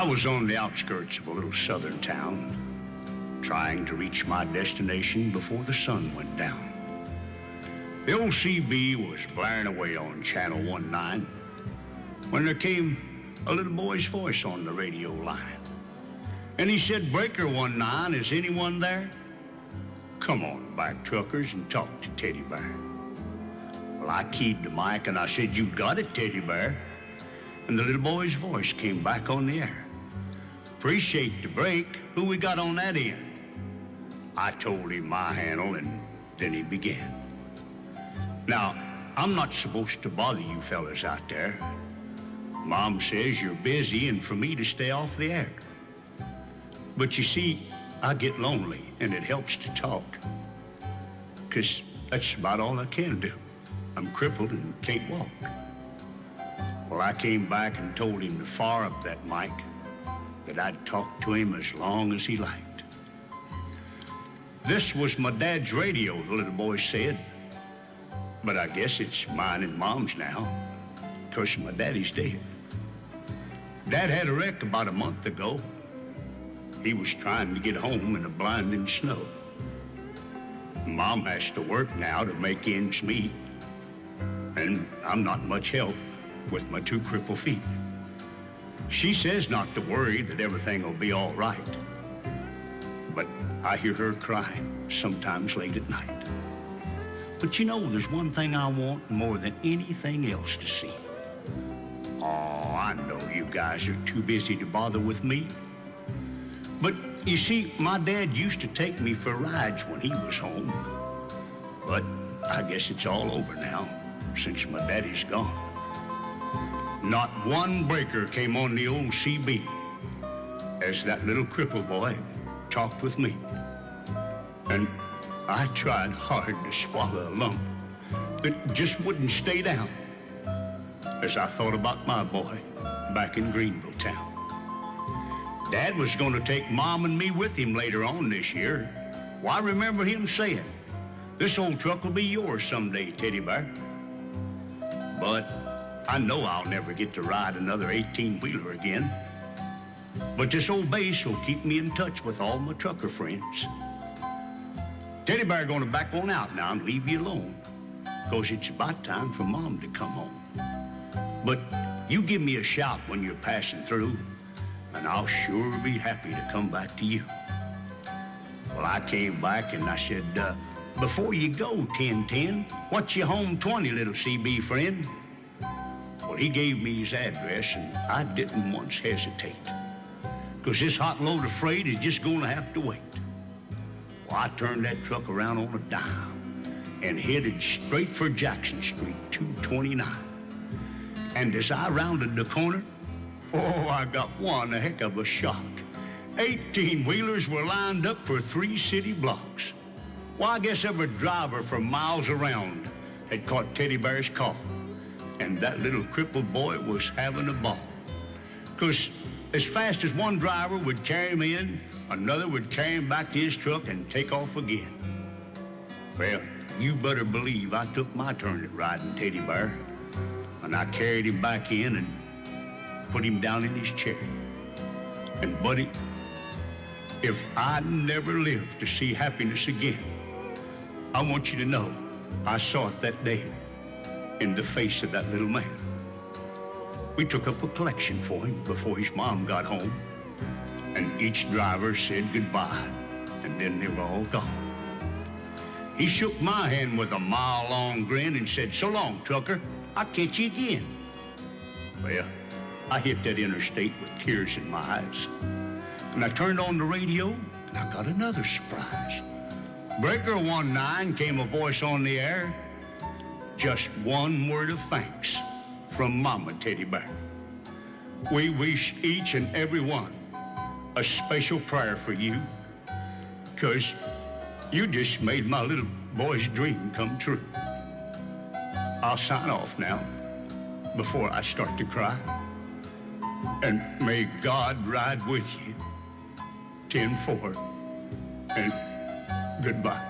was on the outskirts of a little southern town, trying to reach my destination before the sun went down. The old CB was blaring away on Channel 19 when there came a little boy's voice on the radio line. And he said, "Breaker 19, is anyone there? Come on back, truckers, and talk to Teddy Bear." Well, I keyed the mic and I said, "You got it, Teddy Bear." And the little boy's voice came back on the air. "Appreciate the break. Who we got on that end?" I told him my handle, and then he began. "Now, I'm not supposed to bother you fellas out there. Mom says you're busy and for me to stay off the air. But you see, I get lonely and it helps to talk, 'cause that's about all I can do. I'm crippled and can't walk." Well, I came back and told him to fire up that mic, that I'd talk to him as long as he liked. "This was my dad's radio," the little boy said. "But I guess it's mine and Mom's now, 'cause my daddy's dead. Dad had a wreck about a month ago. He was trying to get home in the blinding snow. Mom has to work now to make ends meet, and I'm not much help with my 2 crippled feet. She says not to worry, that everything will be all right. But I hear her crying sometimes late at night. But you know, there's one thing I want more than anything else to see. Oh, I know you guys are too busy to bother with me. But you see, my dad used to take me for rides when he was home. But I guess it's all over now, since my daddy's gone. Not one breaker came on the old CB as that little crippled boy talked with me. And I tried hard to swallow a lump that just wouldn't stay down as I thought about my boy back in Greenville town. Dad was going to take Mom and me with him later on this year. Well, I remember him saying, "This old truck will be yours someday, Teddy Bear." But I know I'll never get to ride another 18-wheeler again. But this old base will keep me in touch with all my trucker friends. Teddy Bear gonna back on out now and leave you alone, 'cause it's about time for Mom to come home. But you give me a shout when you're passing through, and I'll sure be happy to come back to you. Well, I came back and I said, "Before you go, 1010, what's your home 20, little CB friend?" Well, he gave me his address, and I didn't once hesitate, 'cause this hot load of freight is just gonna have to wait. Well, I turned that truck around on a dime and headed straight for Jackson Street, 229. And as I rounded the corner, oh, I got one heck of a shock. 18-wheelers were lined up for 3 city blocks. Well, I guess every driver for miles around had caught Teddy Bear's call, and that little crippled boy was having a ball. 'Cause as fast as one driver would carry him in, another would carry him back to his truck and take off again. Well, you better believe I took my turn at riding Teddy Bear, and I carried him back in and put him down in his chair. And buddy, if I never live to see happiness again, I want you to know I saw it that day in the face of that little man. We took up a collection for him before his mom got home, and each driver said goodbye, and then they were all gone. He shook my hand with a mile-long grin and said, "So long, trucker. I'll catch you again." Well, I hit that interstate with tears in my eyes, and I turned on the radio, and I got another surprise. "Breaker 19," came a voice on the air. "Just one word of thanks from Mama Teddy Bear. We wish each and every one a special prayer for you, 'cause you just made my little boy's dream come true." I'll sign off now before I start to cry. And may God ride with you. 10-4, and goodbye.